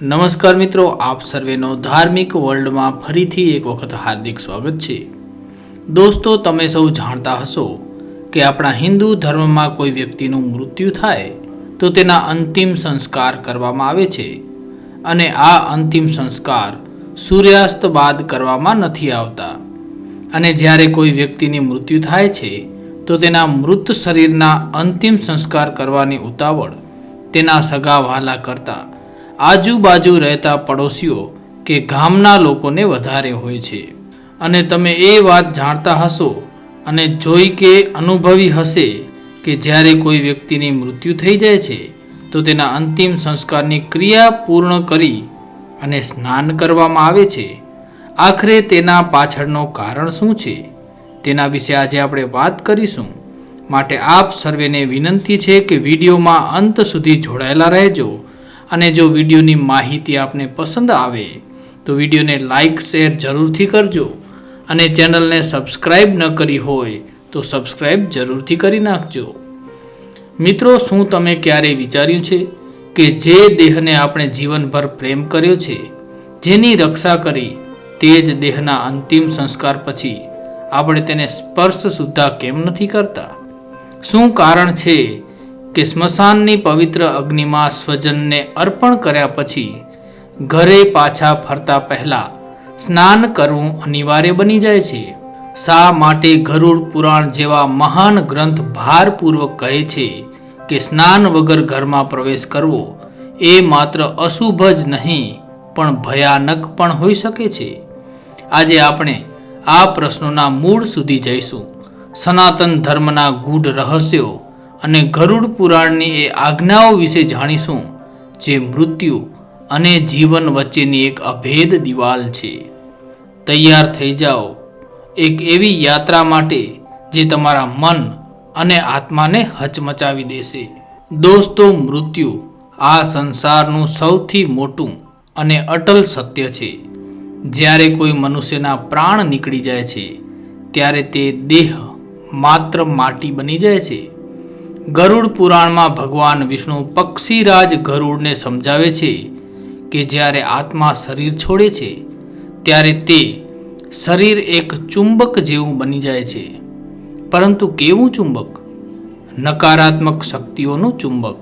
નમસ્કાર મિત્રો, આપ સર્વેનો ધાર્મિક વર્લ્ડમાં ફરીથી એક વખત હાર્દિક સ્વાગત છે. દોસ્તો, તમે સૌ જાણતા હશો કે આપણા હિન્દુ ધર્મમાં કોઈ વ્યક્તિનું મૃત્યુ થાય તો તેના અંતિમ સંસ્કાર કરવામાં આવે છે અને આ અંતિમ સંસ્કાર સૂર્યાસ્ત બાદ કરવામાં નથી આવતા. અને જ્યારે કોઈ વ્યક્તિની મૃત્યુ થાય છે તો તેના મૃત શરીરના અંતિમ સંસ્કાર કરવાની ઉતાવળ તેના સગા વહાલા કરતા આજુબાજુ રહેતા પડોશીઓ કે ગામના લોકોને વધારે હોય છે. અને તમે એ વાત જાણતા હશો અને જોઈ કે અનુભવી હશે કે જ્યારે કોઈ વ્યક્તિની મૃત્યુ થઈ જાય છે તો તેના અંતિમ સંસ્કારની ક્રિયા પૂર્ણ કરી અને સ્નાન કરવામાં આવે છે. આખરે તેના પાછળનું કારણ શું છે તેના વિશે આજે આપણે વાત કરીશું. માટે આપ સર્વેને વિનંતી છે કે વિડીયોમાં અંત સુધી જોડાયેલા રહેજો. અને જો વિડીયોની માહિતી આપને પસંદ આવે તો વિડીયોને લાઈક શેર જરૂરથી કરજો અને ચેનલને સબસ્ક્રાઈબ ન કરી હોય તો સબસ્ક્રાઈબ જરૂરથી કરી નાખજો. મિત્રો, શું તમે ક્યારેય વિચાર્યું છે કે જે દેહને આપણે જીવનભર પ્રેમ કર્યો છે, જેની રક્ષા કરી, તે જ દેહના અંતિમ સંસ્કાર પછી આપણે તેને સ્પર્શ સુદ્ધા કેમ નથી કરતા? શું કારણ છે કે સ્મશાનની પવિત્ર અગ્નિમાં સ્વજનને અર્પણ કર્યા પછી ઘરે પાછા ફરતા પહેલા સ્નાન કરવું અનિવાર્ય બની જાય છે? શા માટે ગરુડ પુરાણ જેવા મહાન ગ્રંથ ભારપૂર્વક કહે છે કે સ્નાન વગર ઘરમાં પ્રવેશ કરવો એ માત્ર અશુભ જ નહીં પણ ભયાનક પણ હોઈ શકે છે? આજે આપણે આ પ્રશ્નોના મૂળ સુધી જઈશું. સનાતન ધર્મના ગૂઢ રહસ્યો અને ગરુડ પુરાણની એ આજ્ઞાઓ વિશે જાણીશું જે મૃત્યુ અને જીવન વચ્ચેની એક અભેદ દિવાલ છે. તૈયાર થઈ જાઓ એક એવી યાત્રા માટે જે તમારા મન અને આત્માને હચમચાવી દેશે. દોસ્તો, મૃત્યુ આ સંસારનું સૌથી મોટું અને અટલ સત્ય છે. જ્યારે કોઈ મનુષ્યના પ્રાણ નીકળી જાય છે ત્યારે તે દેહ માત્ર માટી બની જાય છે. ગરુડ પુરાણમાં ભગવાન વિષ્ણુ પક્ષીરાજ ગરુડને સમજાવે છે કે જ્યારે આત્મા શરીર છોડે છે ત્યારે તે શરીર એક ચુંબક જેવું બની જાય છે. પરંતુ કેવું ચુંબક? નકારાત્મક શક્તિઓનું ચુંબક.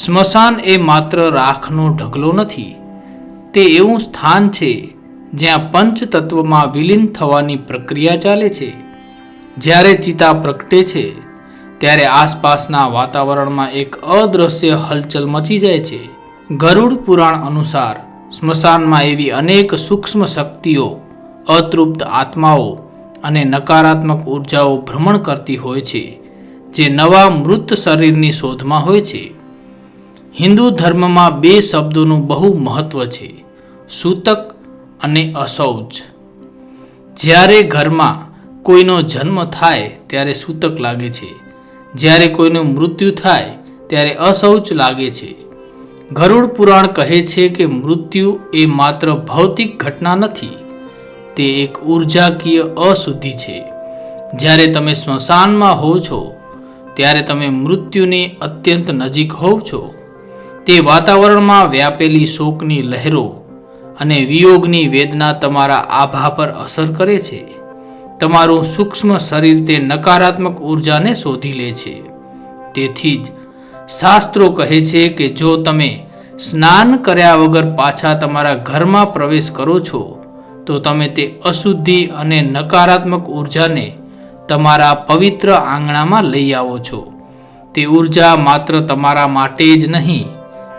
સ્મશાન એ માત્ર રાખનો ઢગલો નથી, તે એવું સ્થાન છે જ્યાં પંચતત્વમાં વિલીન થવાની પ્રક્રિયા ચાલે છે. જ્યારે ચિતા પ્રગટે છે ત્યારે આસપાસના વાતાવરણમાં એક અદ્રશ્ય હલચલ મચી જાય છે. ગરુડ પુરાણ અનુસાર સ્મશાનમાં એવી અનેક સૂક્ષ્મ શક્તિઓ, અતૃપ્ત આત્માઓ અને નકારાત્મક ઉર્જાઓ ભ્રમણ કરતી હોય છે જે નવા મૃત શરીરની શોધમાં હોય છે. હિન્દુ ધર્મમાં બે શબ્દોનું બહુ મહત્વ છે, સૂતક અને અશૌચ. જ્યારે ઘરમાં કોઈનો જન્મ થાય ત્યારે સૂતક લાગે છે, જ્યારે કોઈનું મૃત્યુ થાય ત્યારે અશૌચ લાગે છે. ગરુડ પુરાણ કહે છે કે મૃત્યુ એ માત્ર ભૌતિક ઘટના નથી, તે એક ઉર્જાકીય અશુદ્ધિ છે. જ્યારે તમે સ્મશાનમાં હો છો ત્યારે તમે મૃત્યુની અત્યંત નજીક હોવ છો. તે વાતાવરણમાં વ્યાપેલી શોકની લહેરો અને વિયોગની વેદના તમારા આભા પર અસર કરે છે. તમારું સૂક્ષ્મ શરીર તે નકારાત્મક ઉર્જાને શોધી લે છે. તેથી જ શાસ્ત્રો કહે છે કે જો તમે સ્નાન કર્યા વગર પાછા તમારા ઘરમાં પ્રવેશ કરો છો તો તમે તે અશુદ્ધિ અને નકારાત્મક ઉર્જાને તમારા પવિત્ર આંગણામાં લઈ આવો છો. તે ઉર્જા માત્ર તમારા માટે જ નહીં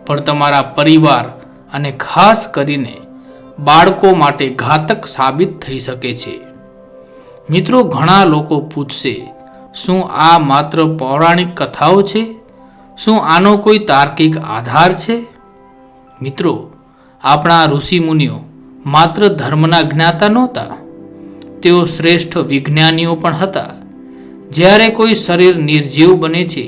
પણ તમારા પરિવાર અને ખાસ કરીને બાળકો માટે ઘાતક સાબિત થઈ શકે છે. મિત્રો, ઘણા લોકો પૂછશે, શું આ માત્ર પૌરાણિક કથાઓ છે? શું આનો કોઈ તાર્કિક આધાર છે? મિત્રો, આપણા ઋષિમુનિઓ માત્ર ધર્મના જ્ઞાતા નહોતા, તેઓ શ્રેષ્ઠ વિજ્ઞાનીઓ પણ હતા. જ્યારે કોઈ શરીર નિર્જીવ બને છે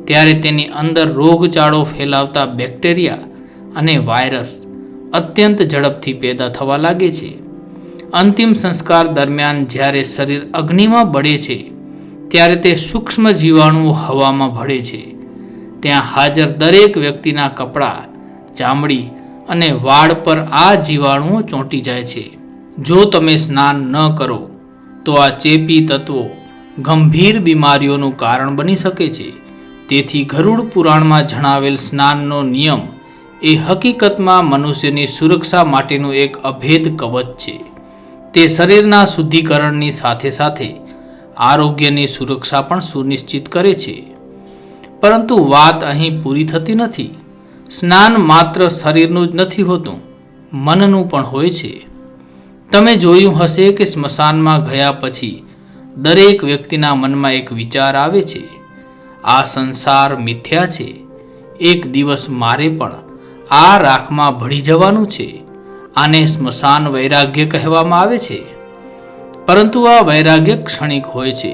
ત્યારે તેની અંદર રોગચાળો ફેલાવતા બેક્ટેરિયા અને વાયરસ અત્યંત ઝડપથી પેદા થવા લાગે છે. અંતિમ સંસ્કાર દરમિયાન જ્યારે શરીર અગ્નિમાં બળે છે ત્યારે તે સૂક્ષ્મ જીવાણુઓ હવામાં ભળે છે. ત્યાં હાજર દરેક વ્યક્તિના કપડાં, ચામડી અને વાળ પર આ જીવાણુઓ ચોંટી જાય છે. જો તમે સ્નાન ન કરો તો આ ચેપી તત્વો ગંભીર બીમારીઓનું કારણ બની શકે છે. તેથી ગરુડ પુરાણમાં જણાવેલ સ્નાનનો નિયમ એ હકીકતમાં મનુષ્યની સુરક્ષા માટેનું એક અભેદ કવચ છે. તે શરીરના શુદ્ધિકરણની સાથે સાથે આરોગ્યની સુરક્ષા પણ સુનિશ્ચિત કરે છે. પરંતુ વાત અહીં પૂરી થતી નથી. સ્નાન માત્ર શરીરનું જ નથી હોતું, મનનું પણ હોય છે. તમે જોયું હશે કે સ્મશાનમાં ગયા પછી દરેક વ્યક્તિના મનમાં એક વિચાર આવે છે, આ સંસાર મિથ્યા છે, એક દિવસ મારે પણ આ રાખમાં ભળી જવાનું છે. આને સ્મશાન વૈરાગ્ય કહેવામાં આવે છે. પરંતુ આ વૈરાગ્ય ક્ષણિક હોય છે.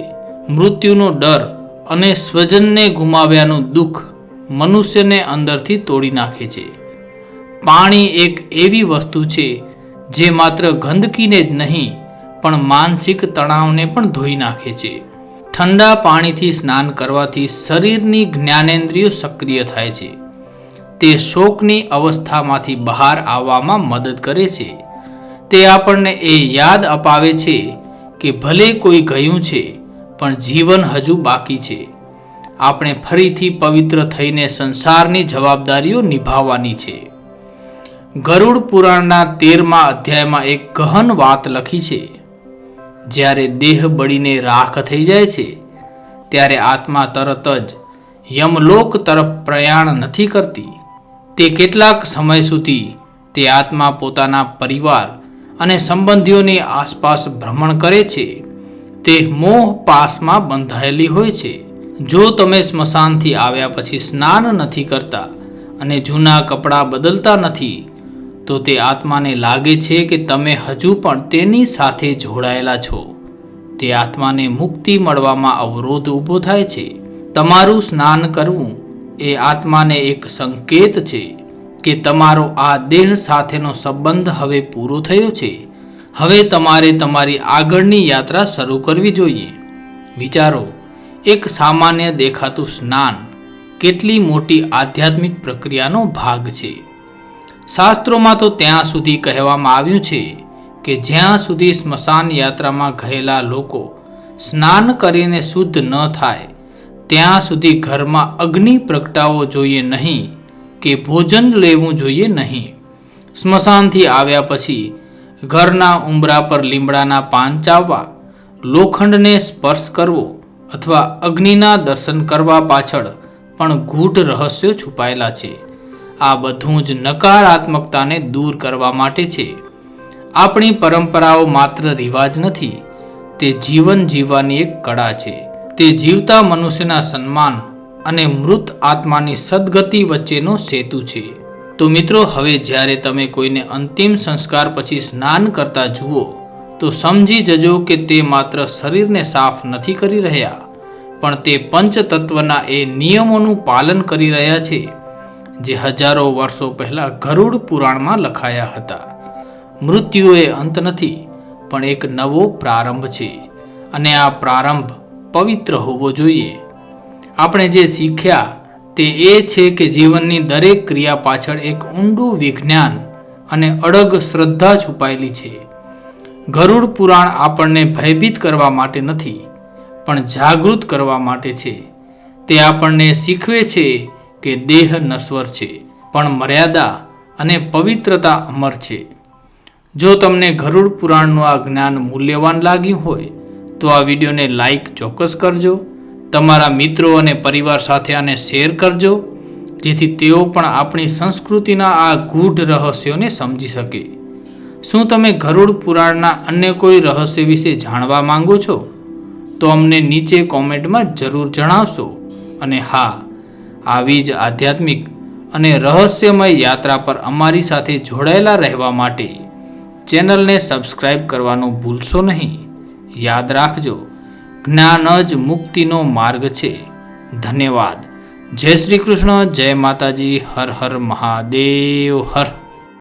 મૃત્યુનો ડર અને સ્વજનને ગુમાવ્યાનું દુઃખ મનુષ્યને અંદરથી તોડી નાખે છે. પાણી એક એવી વસ્તુ છે જે માત્ર ગંદકીને જ નહીં પણ માનસિક તણાવને પણ ધોઈ નાખે છે. ઠંડા પાણીથી સ્નાન કરવાથી શરીરની જ્ઞાનેન્દ્રિયો સક્રિય થાય છે. તે શોકની અવસ્થામાંથી બહાર આવવામાં મદદ કરે છે. તે આપણને એ યાદ અપાવે છે કે ભલે કોઈ ગયું છે પણ જીવન હજુ બાકી છે. આપણે ફરીથી પવિત્ર થઈને સંસારની જવાબદારીઓ નિભાવવાની છે. ગરુડ પુરાણના 13મા અધ્યાયમાં એક ગહન વાત લખી છે. જ્યારે દેહ બળીને રાખ થઈ જાય છે ત્યારે આત્મા તરત જ યમલોક તરફ પ્રયાણ નથી કરતી. તે કેટલાક સમય સુધી તે આત્મા પોતાના પરિવાર અને સંબંધીઓની આસપાસ ભ્રમણ કરે છે. તે મોહ પાસમાં બંધાયેલી હોય છે. જો તમે સ્મશાનથી આવ્યા પછી સ્નાન નથી કરતા અને જૂના કપડાં બદલતા નથી તો તે આત્માને લાગે છે કે તમે હજુ પણ તેની સાથે જોડાયેલા છો. તે આત્માને મુક્તિ મળવામાં અવરોધ ઊભો થાય છે. તમારું સ્નાન કરવું એ આત્માને એક સંકેત છે કે તમારો આ દેહ સાથેનો સંબંધ હવે પૂરો થયો છે. હવે તમારે તમારી આગળની યાત્રા શરૂ કરવી જોઈએ. વિચારો, એક સામાન્ય દેખાતું સ્નાન કેટલી મોટી આધ્યાત્મિક પ્રક્રિયાનો ભાગ છે. શાસ્ત્રોમાં તો ત્યાં સુધી કહેવામાં આવ્યું છે કે જ્યાં સુધી સ્મશાન યાત્રામાં ગયેલા લોકો સ્નાન કરીને શુદ્ધ ન થાય ત્યાં સુધી ઘરમાં અગ્નિ પ્રગટાવવો જોઈએ નહીં કે ભોજન લેવું જોઈએ નહીં. સ્મશાનથી આવ્યા પછી ઘરના ઉંબરા પર લીમડાના પાન ચાવવા, લોખંડને સ્પર્શ કરવો અથવા અગ્નિના દર્શન કરવા પાછળ પણ ગૂઢ રહસ્યો છુપાયેલા છે. આ બધું જ નકારાત્મકતાને દૂર કરવા માટે છે. આપણી પરંપરાઓ માત્ર રિવાજ નથી, તે જીવન જીવવાની એક કળા છે. તે જીવતા મનુષ્યના સન્માન અને મૃત આત્માની સદગતિ વચ્ચેનો સેતુ છે. તો મિત્રો, હવે જ્યારે તમે કોઈને અંતિમ સંસ્કાર પછી સ્નાન કરતા જુઓ તો સમજી જજો કે તે માત્ર શરીરને સાફ નથી કરી રહ્યા, પણ તે પંચતત્વના એ નિયમોનું પાલન કરી રહ્યા છે જે હજારો વર્ષો પહેલા ગરુડ પુરાણમાં લખાયા હતા. મૃત્યુ એ અંત નથી પણ એક નવો પ્રારંભ છે અને આ પ્રારંભ પવિત્ર હોવો જોઈએ. આપણે જે શીખ્યા તે એ છે કે જીવનની દરેક ક્રિયા પાછળ એક ઊંડું વિજ્ઞાન અને અડગ શ્રદ્ધા છુપાયેલી છે. ગરુડ પુરાણ આપણને ભયભીત કરવા માટે નથી પણ જાગૃત કરવા માટે છે. તે આપણને શીખવે છે કે દેહ નશ્વર છે પણ મર્યાદા અને પવિત્રતા અમર છે. જો તમને ગરુડ પુરાણનું આ જ્ઞાન મૂલ્યવાન લાગ્યું હોય તો આ વિડીયોને લાઈક ચોક્કસ કરજો. તમારા મિત્રો અને પરિવાર સાથે આને શેર કરજો જેથી તેઓ પણ આપણી સંસ્કૃતિના આ ગૂઢ રહસ્યોને સમજી શકે. શું તમે ગરુડ પુરાણના અન્ય કોઈ રહસ્ય વિશે જાણવા માંગો છો? તો અમને નીચે કોમેન્ટમાં જરૂર જણાવશો. અને હા, આવી જ આધ્યાત્મિક અને રહસ્યમય યાત્રા પર અમારી સાથે જોડાયેલા રહેવા માટે ચેનલને સબસ્ક્રાઇબ કરવાનું ભૂલશો નહીં. યાદ રાખજો, જ્ઞાન જ મુક્તિનો માર્ગ છે. ધન્યવાદ. જય શ્રી કૃષ્ણ. જય માતાજી. હર હર મહાદેવ. હર